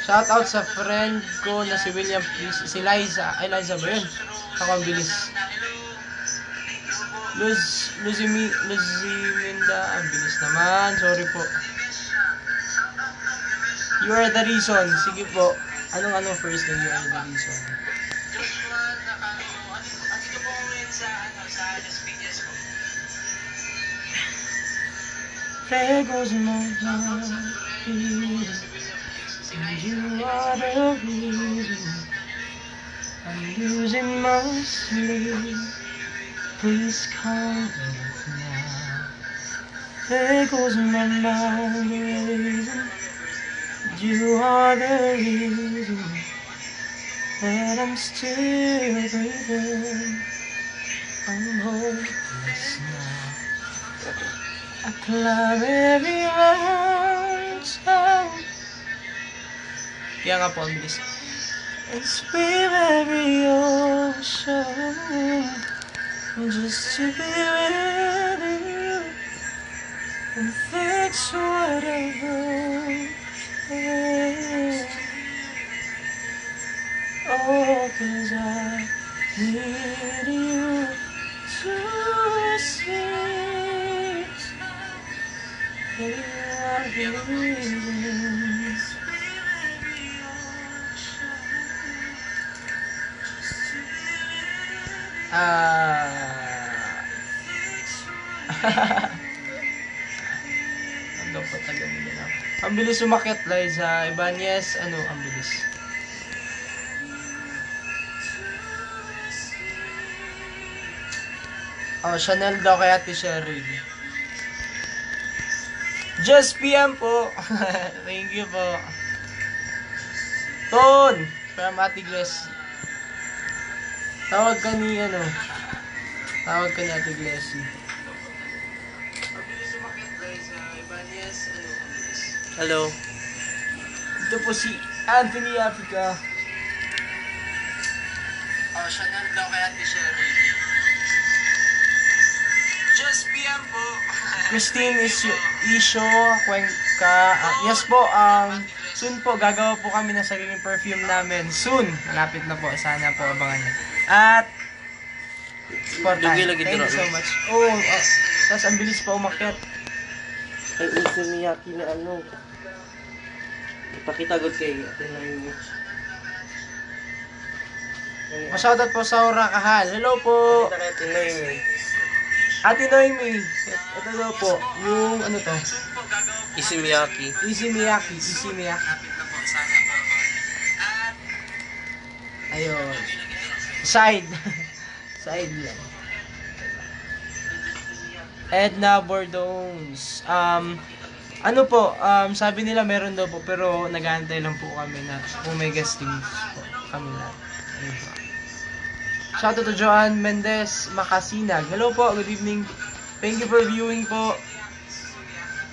Shout out sa friend ko na si William, please. Si Liza. Ay, Liza ba yun? Ako ang bilis. Luziminda. Ang bilis naman. Sorry po. You are the reason. Sige po. Anong first na you are the reason? There goes my love, and you are the reason I'm losing my sleep. Please come now. There goes my mind racing. You are the reason that I'm still breathing. I'm hopeless now. I climb every mountain. Kaya nga po, ang bilis. And swim every ocean just to be with you and fix whatever. Oh, 'cause I need you to see. You are the reason. Ano po tagamin nila? Ang bilis umakyat, Liza. Ibanez, ang bilis. Oh, Chanel daw kay Ate Cheryl. Just PM po. Thank you po. Ton, from Ate Gracie. Tawag ka ni Ate Gracie. Hello. Ito po si Anthony Africa. Oh, Chanel daw kay Ate Cheryl. Just PM po. Christine Isyo Cuenca. Yes po, soon po gagawa po kami ng sariling perfume namin. Soon. Malapit na po. Sana po abangan niyo. At supportan. Thank you so much. Tapos ang bilis pa umakyat. Ay, uso Miyaki na ipakita agad kay Ate Naomi. Shoutout po sa Aura Kahal. Hello po. Ipakita kay Ate Naomi. Ate Noemi. Ito daw po. Yung to? Easy Miyaki. Easy Miyaki. Ayun. Side lang. Edna Bordones. Sabi nila meron daw po, pero nag-aantay lang po kami na kung may guestings po kami na. Ayun po. Shoutout to Joanne Mendez Makasinag. Hello po, good evening. Thank you for viewing po.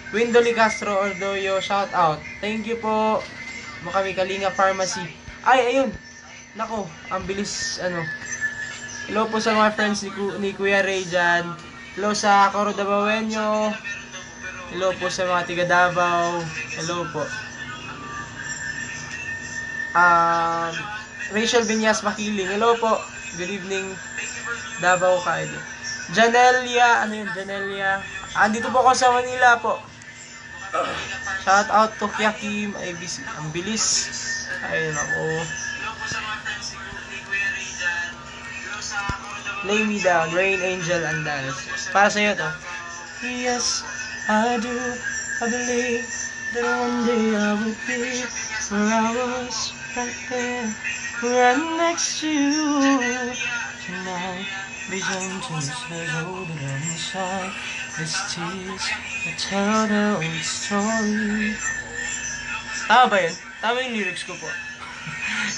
Windoli Castro Ordoyo, shout out. Thank you po. Kami Kalinga Pharmacy. Ay, ayun. Nako, ang bilis Hello po sa mga friends ni Kuya Ray dyan. Hello sa Coro Dabawenyo. Hello po sa mga tiga Davao. Hello po. Rachel Vinyas Makiling. Hello po. Good evening. Davao Kaid. Janelia, Janelia. Andito po ako sa Manila po. Shout out to Kiakim ABC. Ang bilis. Ayun ako. Lay me down, Rain Angel and Dance. Para sa'yo to. Yes, I do. I believe that one day I will be where I was right there, right next to you. Tonight, vision to says older than inside. This tears that tell the old story. Tama ba yun? Tama yung lyrics ko po.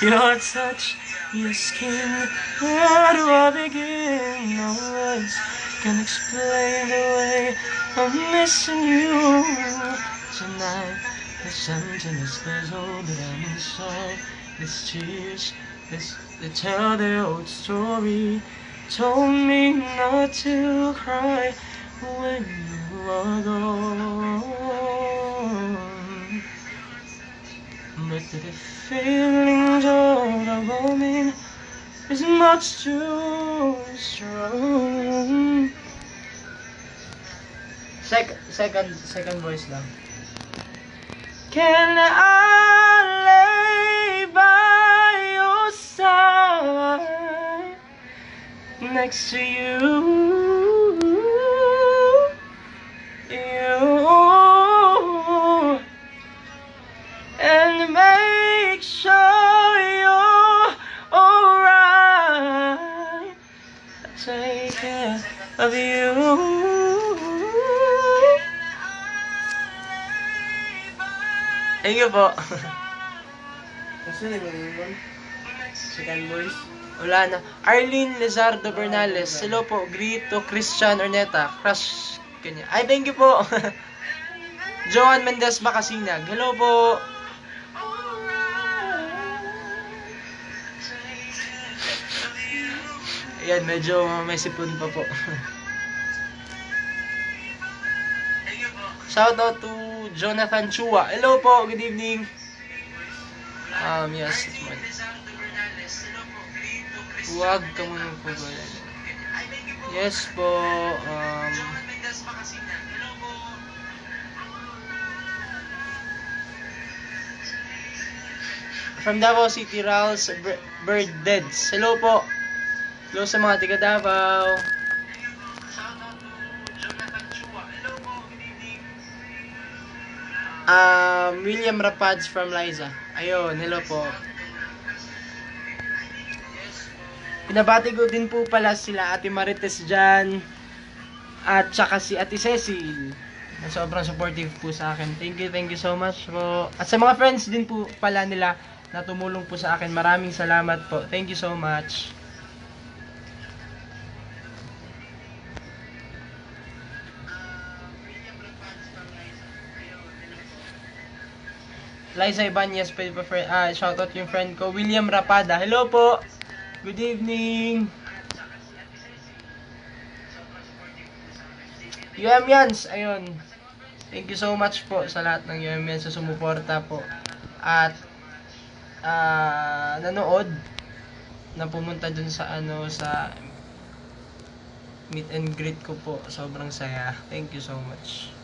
Your touch, your skin, where do I begin? No words can explain the way I'm missing you. Tonight, this emptiness that's older than inside. This tears, they tell their old story. Told me not to cry when you are gone. But that the feelings overwhelming is much too strong. Second voice lang. Can I lay by your side next to you, and make sure you're alright. Take care of you. Thank you po. Kasi nagmamahal. Second voice. Wala na. Arlene Lizardo Bernales. Hello po. Grito Christian Orneta. Crush kanya. Ay, thank you po. Joan Mendez Macasinag. Hello po. Ayan, medyo may sipon pa po. Shout out to Jonathan Chua. Hello po, good evening. Yes, it's my... Huwag ka muna po ba? Yes po, from Davao City, Rals Bird Deads. Hello po. Hello sa mga tiga Davao. William Rapads from Liza. Ayun, hello po. Pinabati ko din po pala sila Ate Marites dyan. At saka si Ate Cecil. Na sobrang supportive po sa akin. Thank you so much po. At sa mga friends din po pala nila na tumulong po sa akin. Maraming salamat po. Thank you so much. Liza Ibanez, shoutout yung friend ko, William Rapada. Hello po! Good evening! UMians, ayun. Thank you so much po sa lahat ng UMians sa sumuporta po. At, nanood na pumunta dun sa sa meet and greet ko po. Sobrang saya. Thank you so much.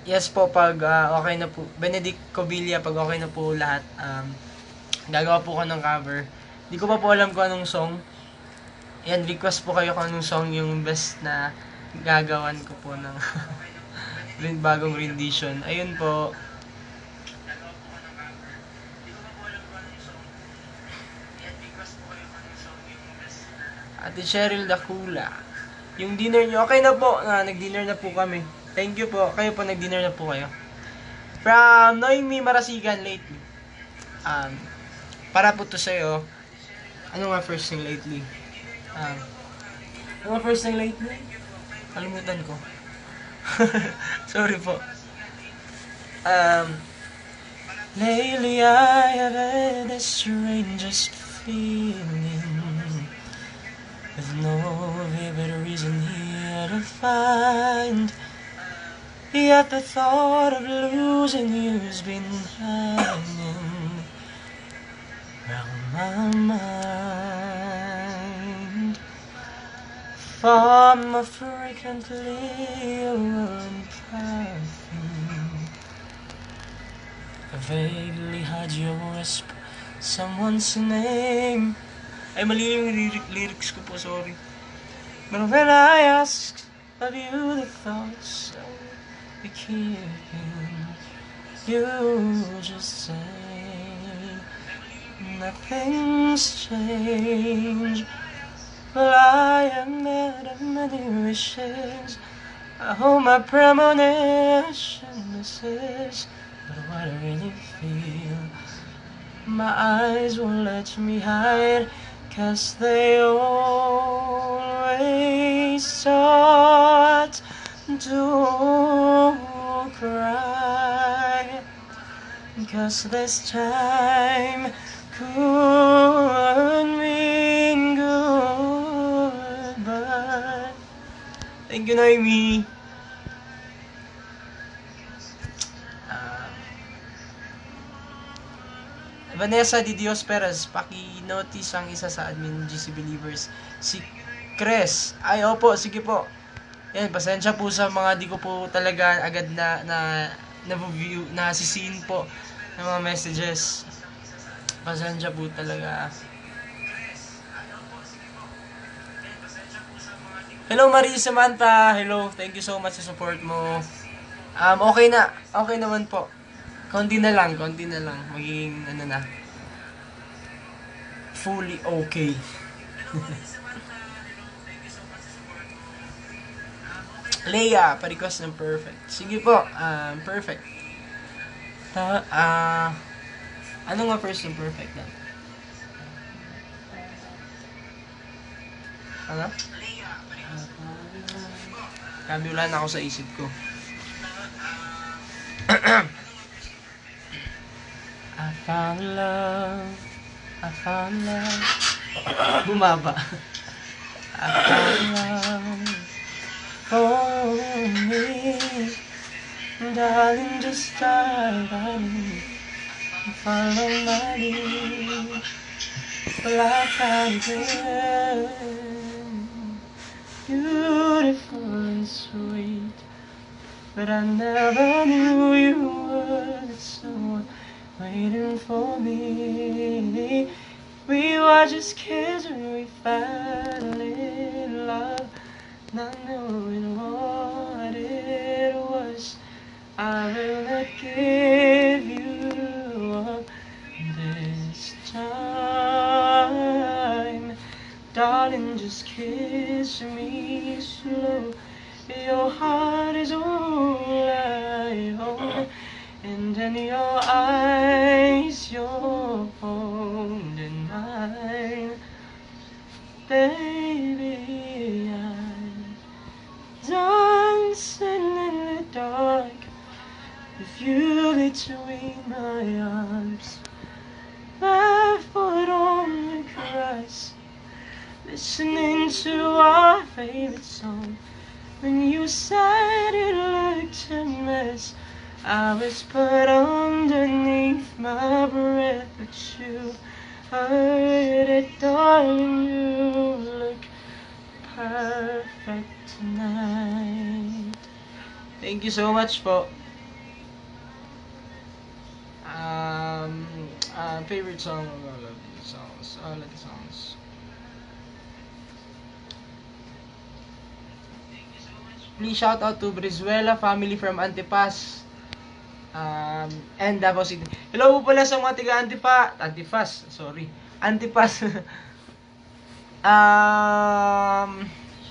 Yes po, pag okay na po, Benedict Covilla, pag okay na po lahat, gagawa po ko ng cover. Hindi ko pa po alam kung anong song. Yan, request po kayo kung anong song yung best na gagawan ko po ng bagong rendition. Ayun po. Ate Cheryl Dacula. Yung dinner nyo, okay na po. Nag-dinner na po kami. Thank you po. Kayo po, nag-dinner na po kayo. From Noemi Marasigan lately. Para po to sa'yo. Ano nga first thing lately? Ano nga first thing lately? Kalimutan ko. Sorry po. Lately I have had the strangest feeling, with no vivid reason here to find. Yet the thought of losing you's been hanging round my mind. From a frequently worn perfume, I vaguely heard you whisper someone's name. Ay, mali yung lyrics ko po, sorry. But when I asked of you the thoughts keeping, you just say nothing's changed. Well, I am made of many wishes. I hope my premonition misses, but what I really feel, my eyes won't let me hide, 'cause they always start to cry, 'cause this time could mean goodbye. Thank you, Noemi. Vanessa Di Dios Perez, paki-notice ang isa sa admin GC Believers. Si Chris. Ay, opo, sige po. Yan, pasensya po sa mga di ko po talaga agad na-view, na-seen po ng mga messages. Pasensya po talaga. Hello Marie Samantha. Hello. Thank you so much sa support mo. Okay na. Okay naman po. Konti na lang. Magiging ano na. Fully okay. Leia, pa-request ng perfect. Sige po, perfect. Ano nga first ng perfect na? Ano? Kami wala na ako sa isip ko. I found love. Bumaba. I found love for me. Darling, just dive right in and follow my lead. Well, I found you beautiful and sweet, but I never knew you were someone waiting for me. We were just kids when we fell in love, not knowing what it was. I will not give you up this time. Darling, just kiss me slow. Your heart is all I own, and in your eyes, you're holding mine. Baby, I'm dancing in the dark with you between my arms, barefoot on the grass, listening to our favorite song. When you said it looked a mess, I whispered underneath my breath, but you heard it, darling. You look perfect tonight. Thank you so much po. Favorite song, I love the songs. I like the songs. Please shout out to Brizuela family from Antipas. And Davao City. Hello po pala sa mga tiga Antipas, sorry. Antipas.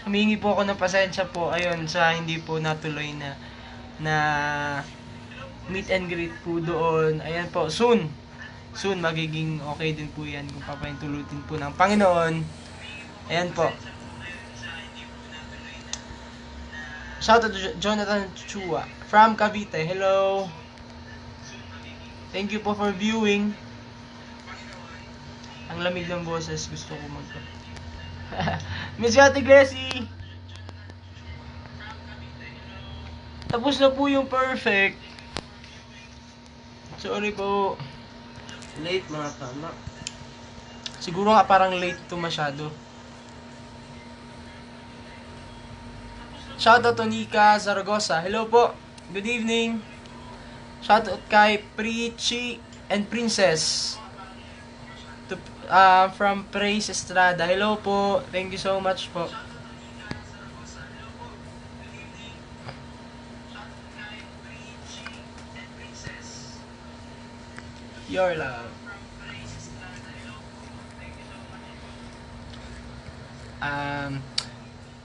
Humingi po ako ng pasensya po ayun sa hindi po natuloy na meet and greet po doon. Ayan po, soon magiging okay din po yan kung papahintulutin po ng Panginoon. Ayan po. Shout out to Jonathan Chua from Cavite. Hello. Thank you po for viewing. Ang lamig ng boses, gusto ko Miss Ate Glessy. Tapos na po yung perfect. Sorry po. Late mga tama. Siguro nga parang late to masyado. Shoutout to Nika Zaragoza. Hello po. Good evening. Shoutout kay Prichi and Princess. From Praise Estrada. Hello po. Thank you so much po. Your love.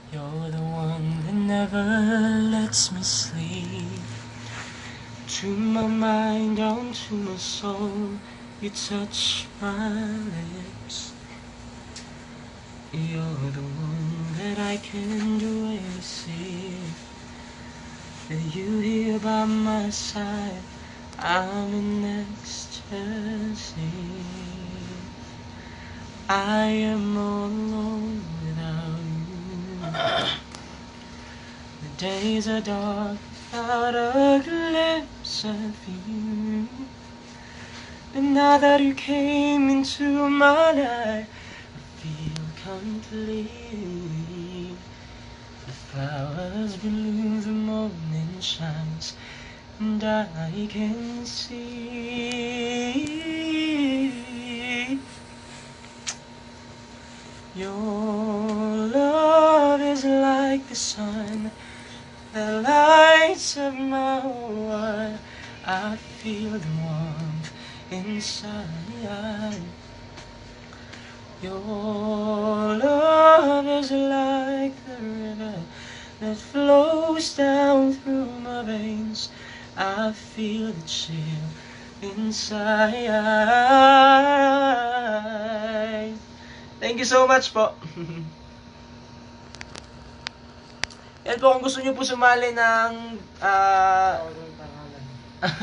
You're the one that never lets me sleep. To my mind, down to my soul, you touch my lips. You're the one that I can't wait to see. With you here by my side, I'm in ecstasy. I am all alone without you. The days are dark without a glimpse of you. And now that you came into my life, I feel complete. The flowers bloom, the morning shines, and I can see your love is like the sun that lights up my world. I feel the warmth inside. Your love is like the river that flows down through my veins. I feel the chill inside. Thank you so much po. Yan po, kung gusto nyo po sumali ng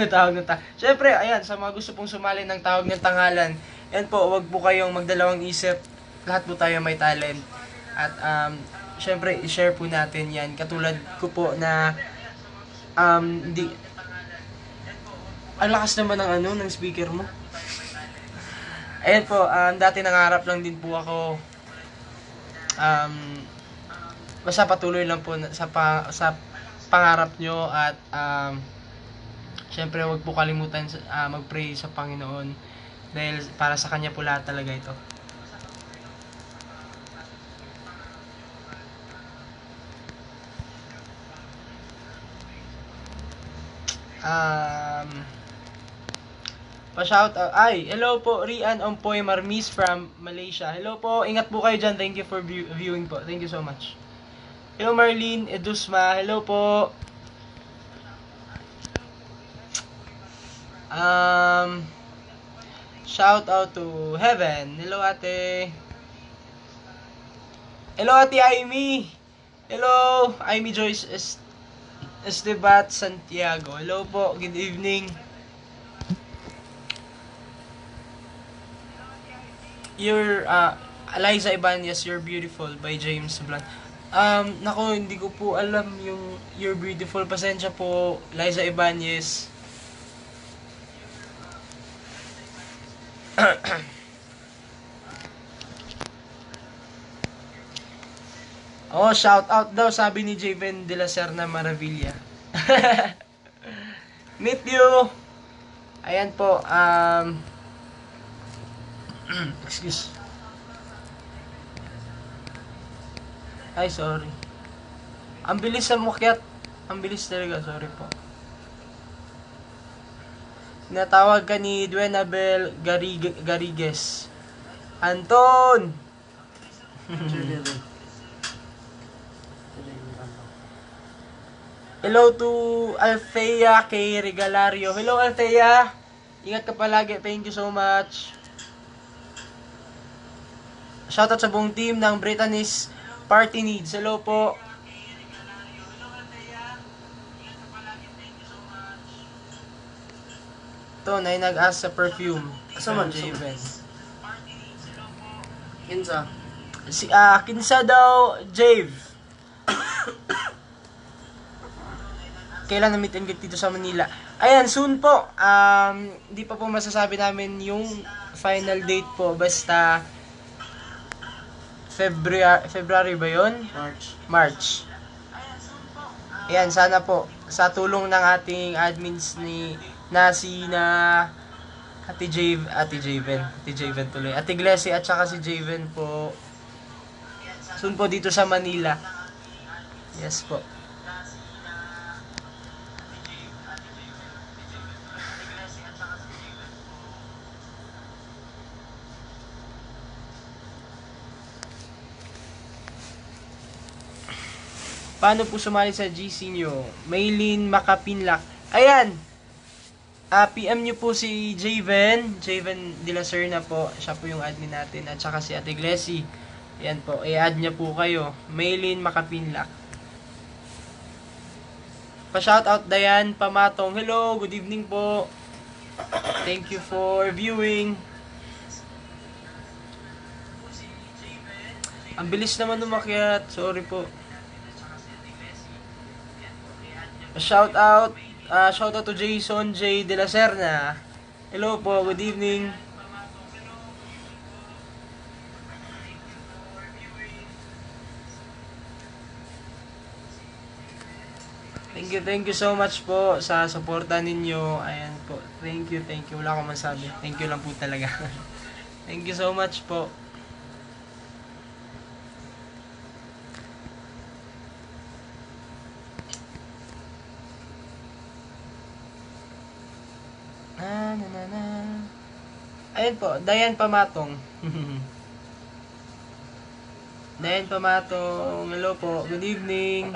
tawag ng Siyempre, ayan, sa mga gusto pong sumali ng tawag ng tanghalan, yan po, wag po kayong magdalawang isip. Lahat po tayo may talent. At siyempre, i-share po natin yan. Katulad ko po na hindi ang lakas naman ng ng speaker mo. Ayan po, dati nangarap lang din po ako. Basta patuloy lang po sa pangarap nyo at syempre wag po kalimutan mag-pray sa Panginoon dahil para sa Kanya po lahat talaga ito. Pa-shout out. Ay, hello po, Rian Ompoy Marmis from Malaysia. Hello po, ingat po kayo dyan. Thank you for viewing po. Thank you so much. Hello Marlene Edusma, hello po. Shout out to Heaven. Hello ate. Hello ate Amy. Hello Amy Joyce Estebat Santiago. Hello po, good evening. Eliza Ibanez, You're Beautiful by James Blunt. Nako, hindi ko po alam yung You're Beautiful. Pasensya po, Liza Ibanez. Oh, shout out daw, sabi ni Javen de la Serna Maravilla. Meet you! Ayan po, excuse. Ay, sorry. Ang bilis sa mukyat. Ang bilis talaga, sorry po. Natawag ka ni Duenabel Garigues. Anton! Hello to Althea kay Regalario. Hello Althea! Ingat ka palagi. Thank you so much. Shoutout sa buong team ng Britannies Party Needs. Hello po. Ito, na nag-ask sa perfume. Kasaman, Javen. Kinsa? Kinsa daw, Jave. Kailan na meet and greet dito sa Manila? Ayan, soon po. Hindi pa po masasabi namin yung final date po. Basta February ba yun? March. Ayan, sana po sa tulong ng ating admins na Ate Javen tuloy. Ate Glessy at saka si Javen po. Soon po dito sa Manila. Yes po. Paano po sumali sa GC nyo? Maylin Makapinlak. Ayan! PM nyo po si Javen de la Serna po. Siya po yung admin natin. At saka si Ate Glessy. Ayan po. I-add niya po kayo. Maylin Makapinlak. Pa-shoutout Dayan Pamatong. Hello! Good evening po. Thank you for viewing. Ang bilis naman umakyat. Sorry po. Shout out to Jason J. De La Serna. Hello po, good evening. Thank you so much po sa suporta ninyo. Ayan po. Thank you. Wala akong masabi. Thank you lang po talaga. Thank you so much po. Na. Ayan po, Dayan Pamatong. Dayan Pamatong. Hello po. Good evening.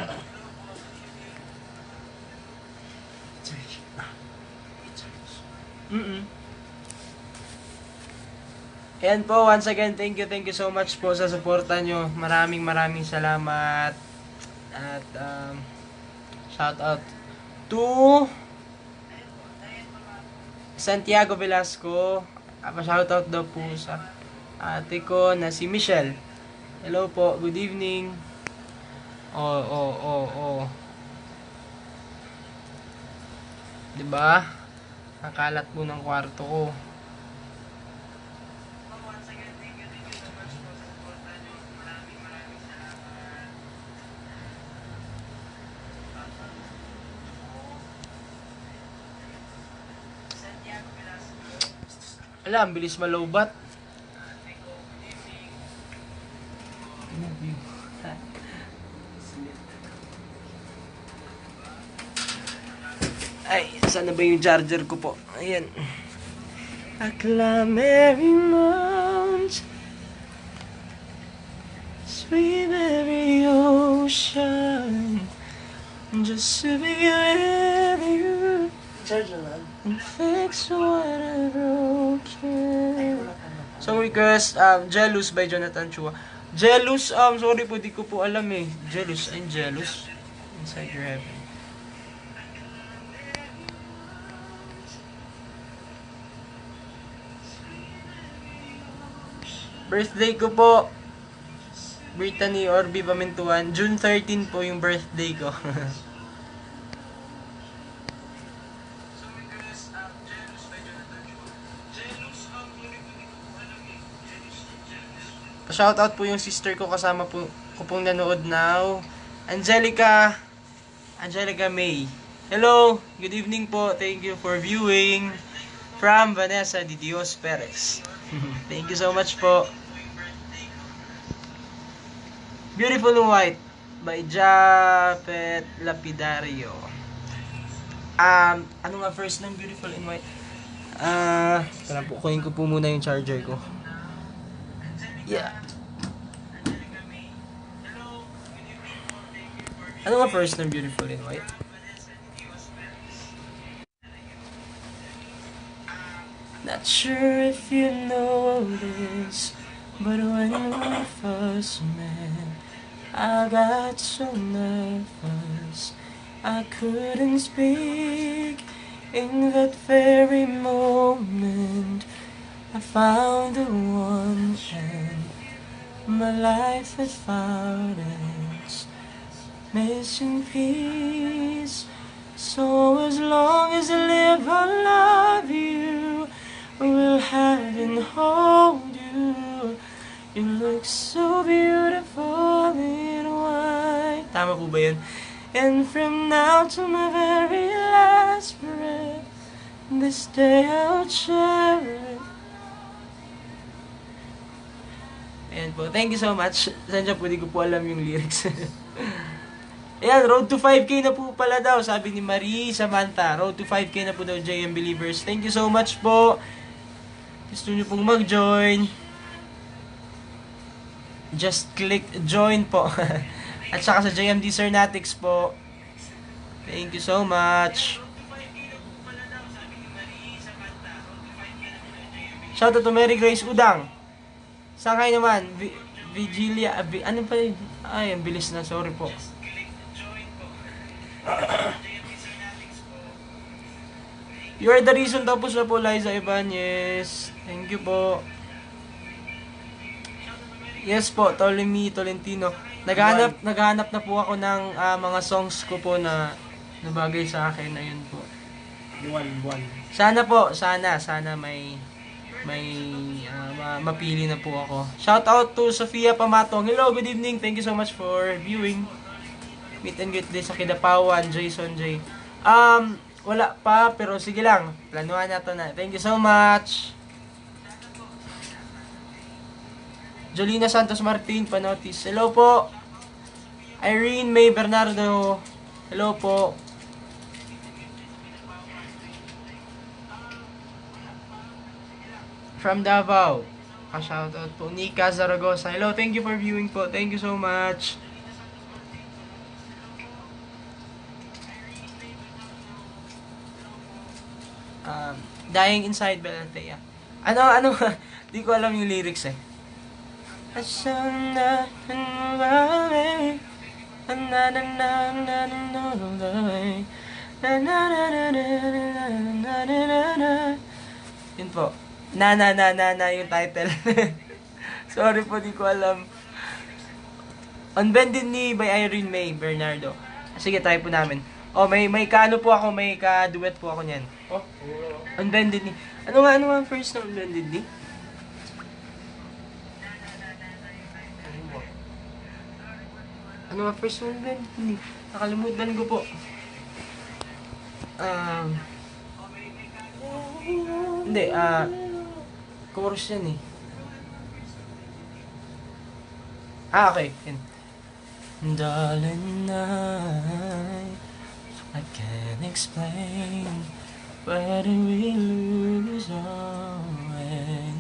Ayan po, once again, thank you so much po sa suporta nyo. Maraming salamat. At shout out to Santiago Velasco. Shout out daw po sa ate ko na si Michelle. Hello po, good evening. Oh. Diba? Nakalat po ng kwarto ko. Ang bilis malowbat. Ay, saan na ba yung charger ko po? Ayan. Acclaim every mount, sweep every ocean, just to be with you. Charger lang. And fix what I broken. Song request, Jealous by Jonathan Chua. Jealous, sorry po, di ko po alam eh. Jealous, I'm jealous. Inside your heaven. Birthday ko po, Brittany Orbi Pamintuan. June 13 po yung birthday ko. Shoutout po yung sister ko, kasama po ko pong nanood now. Angelica May. Hello, good evening po. Thank you for viewing. From Vanessa de Dios Perez. Thank you so much po. Beautiful in White by Japet Lapidario. Ano nga first ng Beautiful in White? Tara po, kunin ko po muna yung charger ko. Yeah. Ano nga first ng Beautiful in White? Not sure if you know this, but when we first met, I got so nervous I couldn't speak. In that very moment I found the one, and my life had found its missing piece. So as long as I live, I'll love you, will hide and hold you. You look so beautiful in white. Tama po ba yun? And from now to my very last breath, this day I'll cherish. Ayan po, thank you so much. Saan po, di ko po alam yung lyrics. Ayan, road to 5K na po pala daw, sabi ni Marie Samantha. Road to 5K na po daw, JM Believers. Thank you so much po. Gusto nyo pong mag-join, just click join po. At saka sa JMD Cernatics po. Thank you so much. Shoutout to Mary Grace Udang. Saan kayo naman? Vigilia. Ano pa yun? Ay, ang bilis na. Sorry po. You are the reason. Tapos na po, Liza Ibanez. Thank you po. Yes po, Tolentino. Naghahanap na po ako ng mga songs ko po na nabagay sa akin. Ayun po. Buwan. Sana po, sana mapili na po ako. Shout out to Sofia Pamatong. Hello, good evening. Thank you so much for viewing. Meet and greet din sa Kidapawan, Jason J. Wala pa, pero sige lang. Planuhan nato na. Thank you so much. Jolina Santos Martin, Panotis. Hello po. Irene May Bernardo. Hello po. From Davao. Shoutout po. Nika Zaragoza. Hello, thank you for viewing po. Thank you so much. Dying Inside Belantea. Ano? Di ko alam yung lyrics eh. Yun po. Na yung title. Sorry po, di ko alam. Unbended Knee by Irene May Bernardo. Sige, try po namin. May ka-ano po ako, may ka-duet po ako niyan. Unbended Knee. Ano nga first na Unbended Knee? Ano nga first na Unbended Knee? Nakalimutan ko po. Hindi, chorus yan eh. Okay. Yan. Darling, I can't explain why do we lose our way.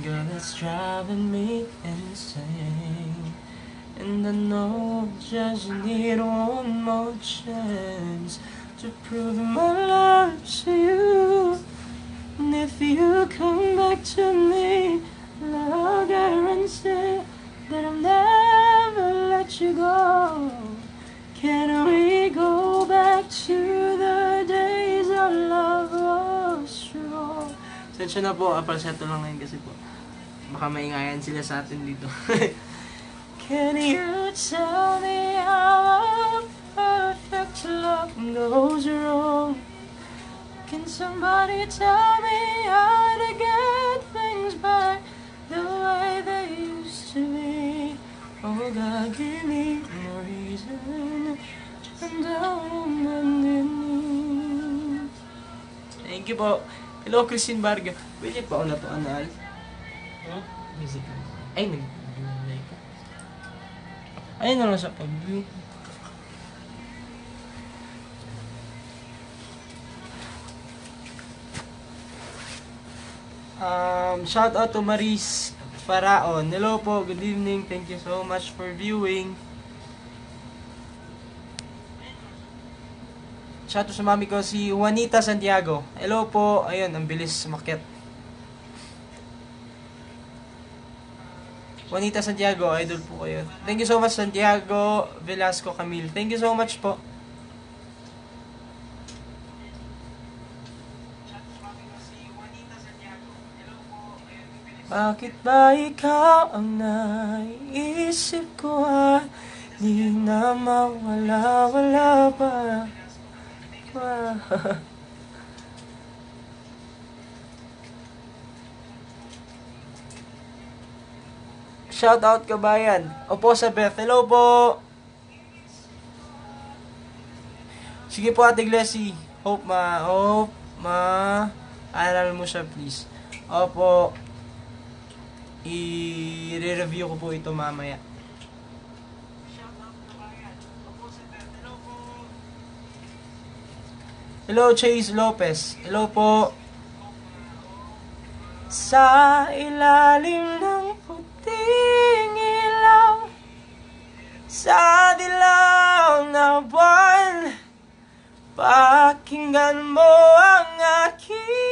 Girl, it's driving me insane. And I know just need one more chance to prove my love to you. And if you come back to me, I'll guarantee that I'll never let you go. Can we go back to the days our love was strong? Sensya na po, apalseto lang ngayon kasi po baka maingayan sila sa atin dito. Can you tell me how our perfect love goes wrong? Can somebody tell me how to get things back the way they used to be? Oh God, give me no reason to come down on bended knee. Thank you po. Hello, Christine Barga. Pwede pa ako na to, Anal? Music. Ay, nag-view ka. Ayun na lang sa pag-view. Shout out to Maris Faraon. Hello po, good evening. Thank you so much for viewing. Shout out sa mami ko, si Juanita Santiago. Hello po. Ayun, ang bilis sumakyat. Juanita Santiago, idol po kayo. Thank you so much, Santiago Velasco Camille. Thank you so much po. Bakit ba ikaw ang naiisip ko at di na mawala pa? Shout out kabayan. Opo sa Beth. Hello po. Sige po Ate Glessy. Hope aral mo siya please. Opo. I-review ko po ito mamaya. Hello Chase Lopez. Hello po. Sa ilalim ng puting ilaw, sa dilaw na buwan, pakinggan mo ang aking